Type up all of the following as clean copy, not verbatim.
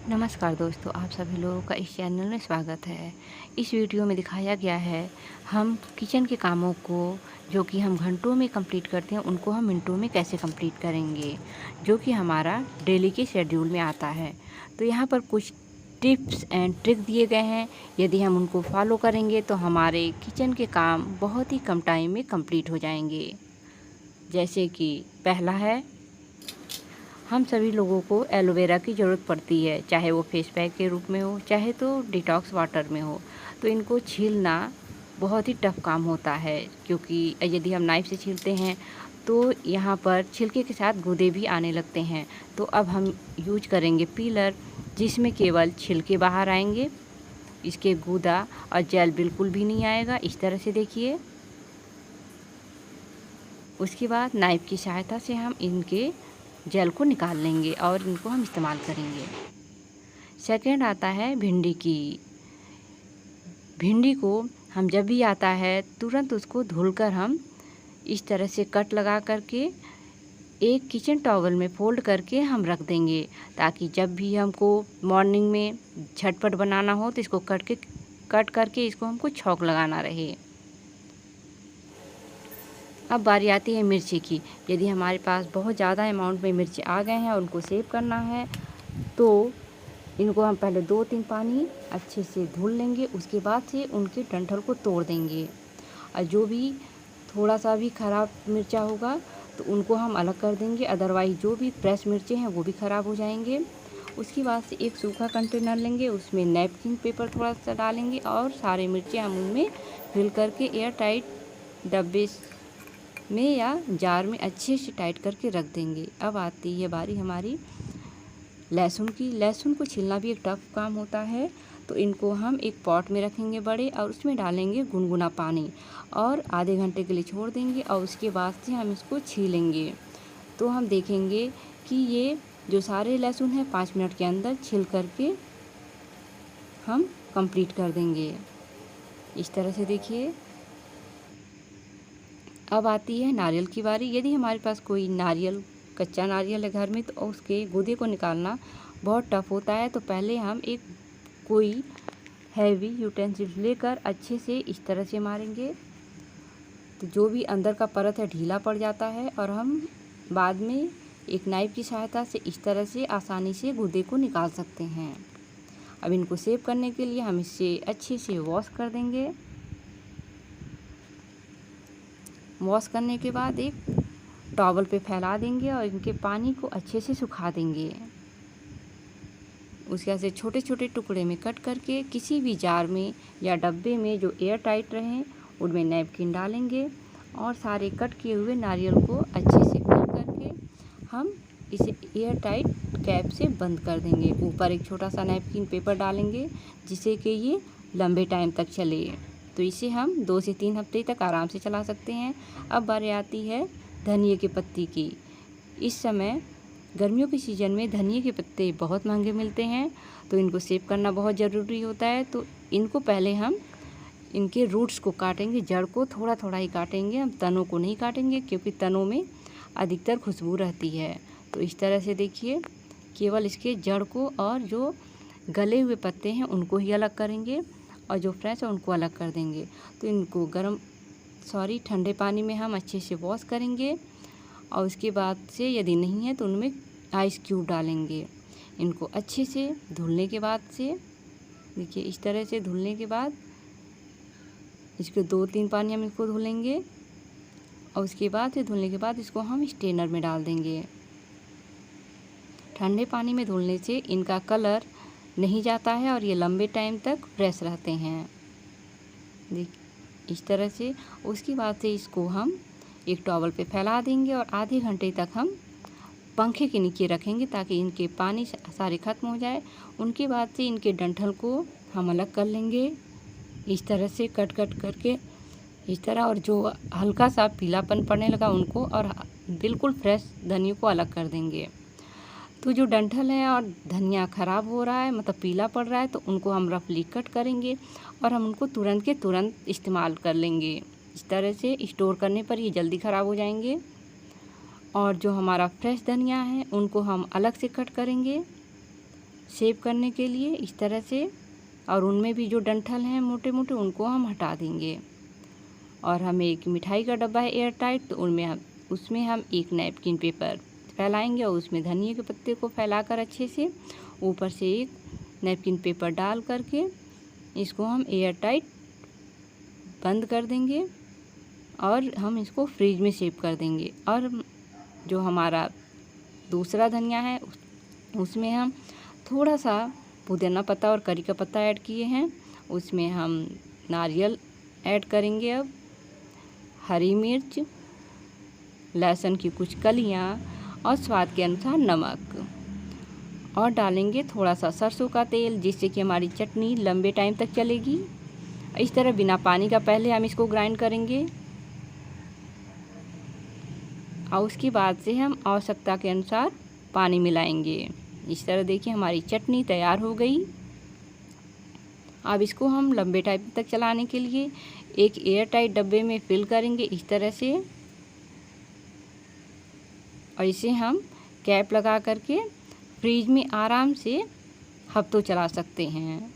नमस्कार दोस्तों, आप सभी लोगों का इस चैनल में स्वागत है। इस वीडियो में दिखाया गया है हम किचन के कामों को जो कि हम घंटों में कंप्लीट करते हैं उनको हम मिनटों में कैसे कंप्लीट करेंगे, जो कि हमारा डेली के शेड्यूल में आता है। तो यहाँ पर कुछ टिप्स एंड ट्रिक दिए गए हैं। यदि हम उनको फॉलो करेंगे तो हमारे किचन के काम बहुत ही कम टाइम में कंप्लीट हो जाएंगे। जैसे कि पहला है, हम सभी लोगों को एलोवेरा की ज़रूरत पड़ती है, चाहे वो फेस पैक के रूप में हो, चाहे तो डिटॉक्स वाटर में हो। तो इनको छीलना बहुत ही टफ काम होता है, क्योंकि यदि हम नाइफ़ से छीलते हैं तो यहाँ पर छिलके के साथ गूदे भी आने लगते हैं। तो अब हम यूज करेंगे पीलर, जिसमें केवल छिलके बाहर आएंगे, इसके गूदा और जेल बिल्कुल भी नहीं आएगा। इस तरह से देखिए। उसके बाद नाइफ़ की सहायता से हम इनके जेल को निकाल लेंगे और इनको हम इस्तेमाल करेंगे। सेकंड आता है भिंडी की। भिंडी को हम जब भी आता है तुरंत उसको धुलकर हम इस तरह से कट लगा करके एक किचन टॉवल में फ़ोल्ड करके हम रख देंगे, ताकि जब भी हमको मॉर्निंग में झटपट बनाना हो तो इसको कट करके इसको हमको छौंक लगाना रहे। अब बारी आती है मिर्ची की। यदि हमारे पास बहुत ज़्यादा अमाउंट में मिर्ची आ गए हैं और उनको सेव करना है तो इनको हम पहले 2-3 पानी अच्छे से धुल लेंगे। उसके बाद से उनके डंठल को तोड़ देंगे, और जो भी थोड़ा सा भी ख़राब मिर्चा होगा तो उनको हम अलग कर देंगे। अदरवाइज़ जो भी फ्रेश मिर्चे हैं वो भी ख़राब हो जाएंगे। उसके बाद से एक सूखा कंटेनर लेंगे, उसमें नैपकिन पेपर थोड़ा सा डालेंगे और सारे मिर्चे हम उनमें फिल करके एयर टाइट डब्बे में या जार में अच्छे से टाइट करके रख देंगे। अब आती है बारी हमारी लहसुन की। लहसुन को छीलना भी एक टफ काम होता है, तो इनको हम एक पॉट में रखेंगे बड़े, और उसमें डालेंगे गुनगुना पानी और आधे घंटे के लिए छोड़ देंगे, और उसके बाद से हम इसको छीलेंगे। तो हम देखेंगे कि ये जो सारे लहसुन हैं 5 मिनट के अंदर छील करके हम कंप्लीट कर देंगे। इस तरह से देखिए। अब आती है नारियल की बारी। यदि हमारे पास कोई कच्चा नारियल है घर में तो उसके गूदे को निकालना बहुत टफ होता है। तो पहले हम कोई हैवी यूटेंसिल लेकर अच्छे से इस तरह से मारेंगे, तो जो भी अंदर का परत है ढीला पड़ जाता है, और हम बाद में एक नाइफ की सहायता से इस तरह से आसानी से गूदे को निकाल सकते हैं। अब इनको सेव करने के लिए हम इसे अच्छे से वॉश कर देंगे। वॉश करने के बाद एक टॉवल पे फैला देंगे और इनके पानी को अच्छे से सुखा देंगे। उसके बाद से छोटे छोटे टुकड़े में कट करके किसी भी जार में या डब्बे में जो एयर टाइट रहें उनमें नैपकिन डालेंगे, और सारे कट किए हुए नारियल को अच्छे से कर करके हम इसे एयर टाइट कैप से बंद कर देंगे। ऊपर एक छोटा सा नैपकिन पेपर डालेंगे, जिससे कि ये लंबे टाइम तक चले। तो इसे हम 2 से 3 हफ्ते तक आराम से चला सकते हैं। अब बारी आती है धनिए के पत्ती की। इस समय गर्मियों के सीज़न में धनिए के पत्ते बहुत महंगे मिलते हैं, तो इनको सेव करना बहुत ज़रूरी होता है। तो इनको पहले हम इनके रूट्स को काटेंगे, जड़ को थोड़ा थोड़ा ही काटेंगे, हम तनों को नहीं काटेंगे, क्योंकि तनों में अधिकतर खुशबू रहती है। तो इस तरह से देखिए, केवल इसके जड़ को और जो गले हुए पत्ते हैं उनको ही अलग करेंगे, और जो फ्रेश है उनको अलग कर देंगे। तो इनको ठंडे पानी में हम अच्छे से वॉश करेंगे, और उसके बाद से यदि नहीं है तो उनमें आइस क्यूब डालेंगे। इनको अच्छे से धुलने के बाद से देखिए, इस तरह से धुलने के बाद इसके 2-3 पानी हम इसको धुलेंगे, और उसके बाद से धुलने के बाद इसको हम स्ट्रेनर में डाल देंगे। ठंडे पानी में धुलने से इनका कलर नहीं जाता है और ये लंबे टाइम तक फ्रेश रहते हैं। इस तरह से। उसके बाद से इसको हम एक टॉवल पे फैला देंगे और आधे घंटे तक हम पंखे के नीचे रखेंगे, ताकि इनके पानी सारे ख़त्म हो जाए। उनके बाद से इनके डंठल को हम अलग कर लेंगे, इस तरह से कट करके इस तरह, और जो हल्का सा पीलापन पड़ने लगा उनको, और बिल्कुल फ्रेश धनिया को अलग कर देंगे। तो जो डंठल है और धनिया ख़राब हो रहा है, मतलब पीला पड़ रहा है, तो उनको हम रफली कट करेंगे और हम उनको तुरंत के तुरंत इस्तेमाल कर लेंगे। इस तरह से स्टोर करने पर ये जल्दी ख़राब हो जाएंगे। और जो हमारा फ्रेश धनिया है उनको हम अलग से कट करेंगे शेप करने के लिए इस तरह से, और उनमें भी जो डंठल हैं मोटे मोटे उनको हम हटा देंगे। और हमें एक मिठाई का डब्बा है एयर टाइट, तो उसमें हम एक नैपकिन पेपर फैलाएंगे और उसमें धनिए के पत्ते को फैलाकर अच्छे से ऊपर से एक नैपकिन पेपर डाल करके इसको हम एयर टाइट बंद कर देंगे और हम इसको फ्रीज में सेव कर देंगे। और जो हमारा दूसरा धनिया है उसमें हम थोड़ा सा पुदीना पत्ता और करी का पत्ता ऐड किए हैं। उसमें हम नारियल ऐड करेंगे, अब हरी मिर्च, लहसुन की कुछ कलियां और स्वाद के अनुसार नमक, और डालेंगे थोड़ा सा सरसों का तेल, जिससे कि हमारी चटनी लंबे टाइम तक चलेगी। इस तरह बिना पानी का पहले हम इसको ग्राइंड करेंगे और उसके बाद से हम आवश्यकता के अनुसार पानी मिलाएंगे। इस तरह देखिए हमारी चटनी तैयार हो गई। अब इसको हम लंबे टाइम तक चलाने के लिए एक एयर टाइट डब्बे में फिल करेंगे इस तरह से, और इसे हम कैप लगा करके फ्रीज में आराम से हफ्तों चला सकते हैं।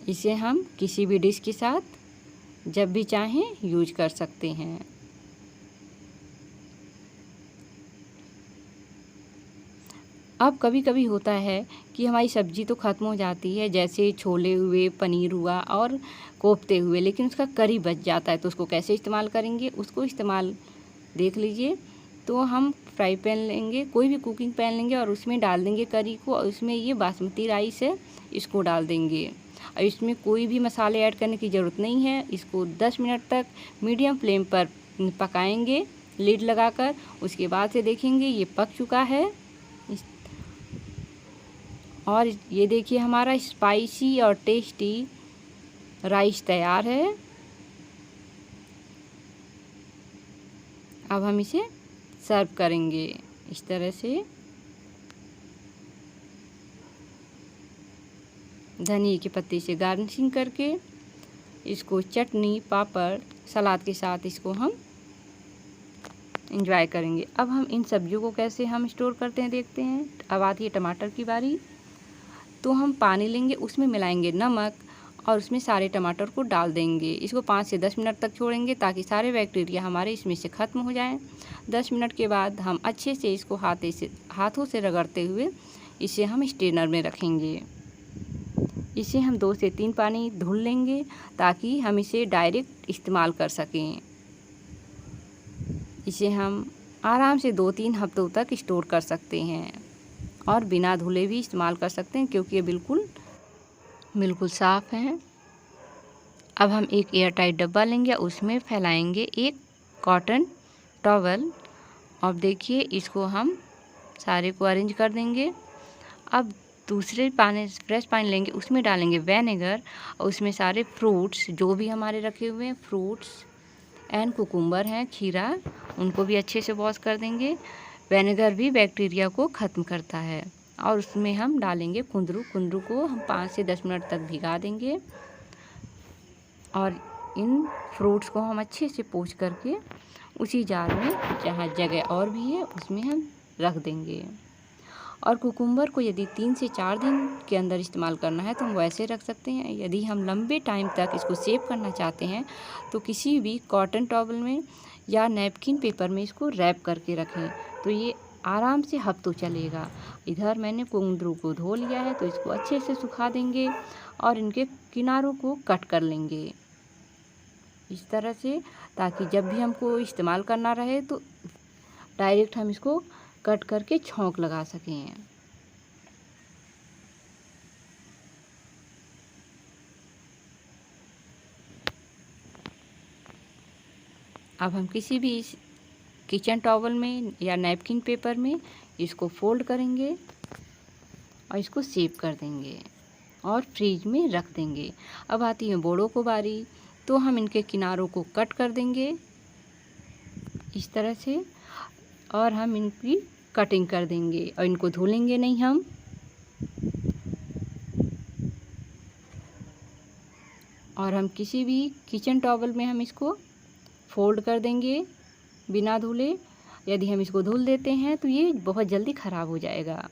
इसे हम किसी भी डिश के साथ जब भी चाहें यूज कर सकते हैं। अब कभी कभी होता है कि हमारी सब्ज़ी तो ख़त्म हो जाती है, जैसे छोले हुए, पनीर हुआ और कोफ्ते हुए, लेकिन उसका करी बच जाता है, तो उसको कैसे इस्तेमाल करेंगे उसको इस्तेमाल देख लीजिए। तो हम फ्राई पैन लेंगे, कोई भी कुकिंग पैन लेंगे और उसमें डाल देंगे करी को, और उसमें ये बासमती राइस है इसको डाल देंगे। और इसमें कोई भी मसाले ऐड करने की ज़रूरत नहीं है। इसको 10 मिनट तक मीडियम फ्लेम पर पकाएंगे लीड लगाकर। उसके बाद से देखेंगे ये पक चुका है। और ये देखिए हमारा स्पाइसी और टेस्टी राइस तैयार है। अब हम इसे सर्व करेंगे इस तरह से, धनिए के पत्ते से गार्निशिंग करके। इसको चटनी, पापड़, सलाद के साथ इसको हम एंजॉय करेंगे। अब हम इन सब्जियों को कैसे हम स्टोर करते हैं देखते हैं। अब आती है टमाटर की बारी। तो हम पानी लेंगे, उसमें मिलाएंगे नमक और उसमें सारे टमाटर को डाल देंगे। इसको 5 से 10 मिनट तक छोड़ेंगे ताकि सारे बैक्टीरिया हमारे इसमें से ख़त्म हो जाएं। 10 मिनट के बाद हम अच्छे से इसको हाथों से रगड़ते हुए इसे हम स्ट्रेनर में रखेंगे। इसे हम 2 से 3 पानी धुल लेंगे ताकि हम इसे डायरेक्ट इस्तेमाल कर सकें। इसे हम आराम से 2-3 हफ्तों तक स्टोर कर सकते हैं और बिना धुले भी इस्तेमाल कर सकते हैं, क्योंकि ये बिल्कुल साफ़ हैं। अब हम एक एयर टाइट डब्बा लेंगे, उसमें फैलाएंगे एक कॉटन टॉवल। अब देखिए इसको हम सारे को अरेंज कर देंगे। अब दूसरे फ्रेश पानी लेंगे, उसमें डालेंगे विनेगर और उसमें सारे फ्रूट्स जो भी हमारे रखे हुए हैं, फ्रूट्स एंड कुकुम्बर हैं, खीरा, उनको भी अच्छे से वॉश कर देंगे। विनेगर भी बैक्टीरिया को ख़त्म करता है। और उसमें हम डालेंगे कुंदरू को हम 5 से 10 मिनट तक भिगा देंगे। और इन फ्रूट्स को हम अच्छे से पोंछ करके उसी जार में, जहाँ जगह और भी है, उसमें हम रख देंगे। और कुकुम्बर को यदि 3 से 4 दिन के अंदर इस्तेमाल करना है तो हम वैसे रख सकते हैं। यदि हम लंबे टाइम तक इसको सेव करना चाहते हैं तो किसी भी कॉटन टॉवल में या नैपकिन पेपर में इसको रैप करके रखें, तो ये आराम से हफ्तों चलेगा। इधर मैंने कुंदरू को धो लिया है, तो इसको अच्छे से सुखा देंगे और इनके किनारों को कट कर लेंगे इस तरह से, ताकि जब भी हमको इस्तेमाल करना रहे तो डायरेक्ट हम इसको कट करके छौंक लगा सकें। अब हम किसी भी किचन टॉवल में या नैपकिन पेपर में इसको फोल्ड करेंगे और इसको सेव कर देंगे और फ्रीज में रख देंगे। अब आती है बोड़ों को बारी, तो हम इनके किनारों को कट कर देंगे इस तरह से, और हम इनकी कटिंग कर देंगे और इनको धुलेंगे नहीं हम। और हम किसी भी किचन टॉवल में हम इसको फोल्ड कर देंगे बिना धुले। यदि हम इसको धुल देते हैं तो ये बहुत जल्दी ख़राब हो जाएगा,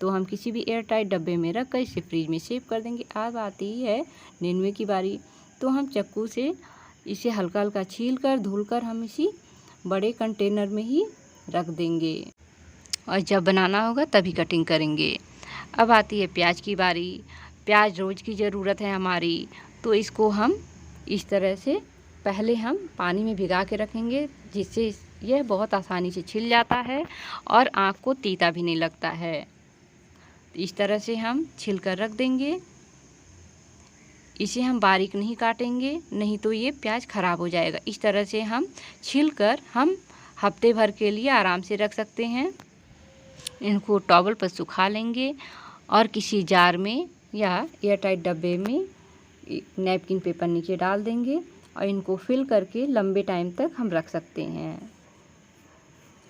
तो हम किसी भी एयर टाइट डब्बे में रख कर इसे फ्रिज में सेव कर देंगे। अब आती है निन्वे की बारी। तो हम चाकू से इसे हल्का हल्का छील कर धुल कर हम इसी बड़े कंटेनर में ही रख देंगे और जब बनाना होगा तभी कटिंग करेंगे। अब आती है प्याज की बारी। प्याज रोज़ की ज़रूरत है हमारी, तो इसको हम इस तरह से पहले हम पानी में भिगा के रखेंगे, जिससे यह बहुत आसानी से छिल जाता है और आँख को तीता भी नहीं लगता है। इस तरह से हम छिल कर रख देंगे। इसे हम बारीक नहीं काटेंगे, नहीं तो ये प्याज ख़राब हो जाएगा। इस तरह से हम छिल कर हम हफ्ते भर के लिए आराम से रख सकते हैं। इनको टॉवल पर सुखा लेंगे और किसी जार में या एयरटाइट डब्बे में नैपकिन पेपर नीचे डाल देंगे और इनको फिल करके लंबे टाइम तक हम रख सकते हैं।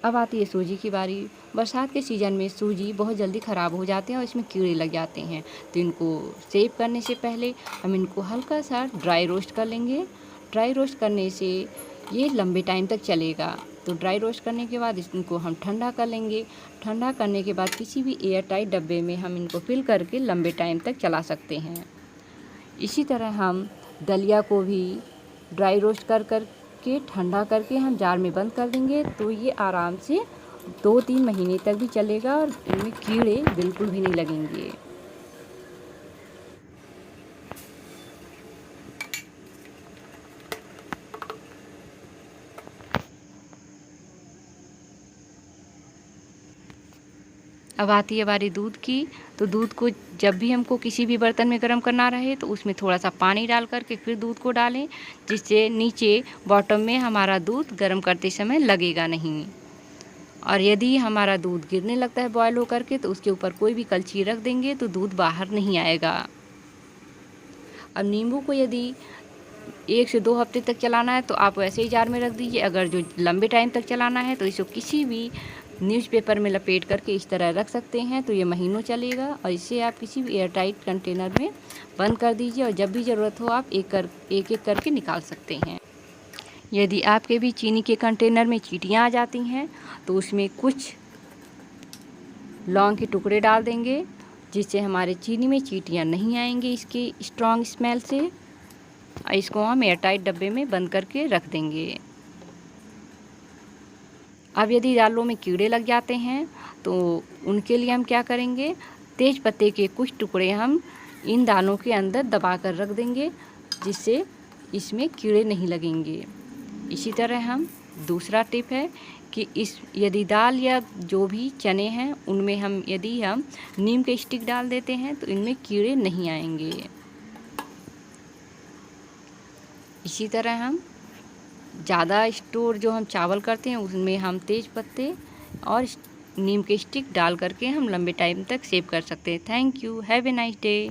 अब आती है सूजी की बारी। बरसात के सीज़न में सूजी बहुत जल्दी ख़राब हो जाते हैं और इसमें कीड़े लग जाते हैं, तो इनको सेव करने से पहले हम इनको हल्का सा ड्राई रोस्ट कर लेंगे। ड्राई रोस्ट करने से ये लंबे टाइम तक चलेगा। तो ड्राई रोस्ट करने के बाद इनको हम ठंडा कर लेंगे। ठंडा करने के बाद किसी भी एयर टाइट डब्बे में हम इनको फिल करके लंबे टाइम तक चला सकते हैं। इसी तरह हम दलिया को भी ड्राई रोस्ट कर के ठंडा करके हम जार में बंद कर देंगे, तो ये आराम से 2-3 महीने तक भी चलेगा और इनमें कीड़े बिल्कुल भी नहीं लगेंगे। अब आती है बारी दूध की। तो दूध को जब भी हमको किसी भी बर्तन में गर्म करना रहे तो उसमें थोड़ा सा पानी डाल करके फिर दूध को डालें, जिससे नीचे बॉटम में हमारा दूध गर्म करते समय लगेगा नहीं। और यदि हमारा दूध गिरने लगता है बॉयल हो करके, तो उसके ऊपर कोई भी कलछी रख देंगे तो दूध बाहर नहीं आएगा। अब नींबू को यदि 1 से 2 हफ्ते तक चलाना है तो आप वैसे ही जार में रख दीजिए। अगर जो लंबे टाइम तक चलाना है तो इसको किसी भी न्यूज़पेपर में लपेट करके इस तरह रख सकते हैं, तो ये महीनों चलेगा। और इसे आप किसी भी एयरटाइट कंटेनर में बंद कर दीजिए और जब भी ज़रूरत हो आप एक एक करके निकाल सकते हैं। यदि आपके भी चीनी के कंटेनर में चींटियाँ आ जाती हैं तो उसमें कुछ लौंग के टुकड़े डाल देंगे, जिससे हमारे चीनी में चींटियाँ नहीं आएंगी इसके स्ट्रॉन्ग स्मेल से। इसको हम एयरटाइट डब्बे में बंद करके रख देंगे। अब यदि दालों में कीड़े लग जाते हैं तो उनके लिए हम क्या करेंगे, तेज पत्ते के कुछ टुकड़े हम इन दालों के अंदर दबा कर रख देंगे, जिससे इसमें कीड़े नहीं लगेंगे। इसी तरह हम दूसरा टिप है कि यदि दाल या जो भी चने हैं उनमें यदि हम नीम के स्टिक डाल देते हैं तो इनमें कीड़े नहीं आएंगे। इसी तरह हम ज़्यादा स्टोर जो हम चावल करते हैं उसमें हम तेज पत्ते और नीम के स्टिक डाल करके हम लंबे टाइम तक सेव कर सकते हैं। Thank you, have a nice day.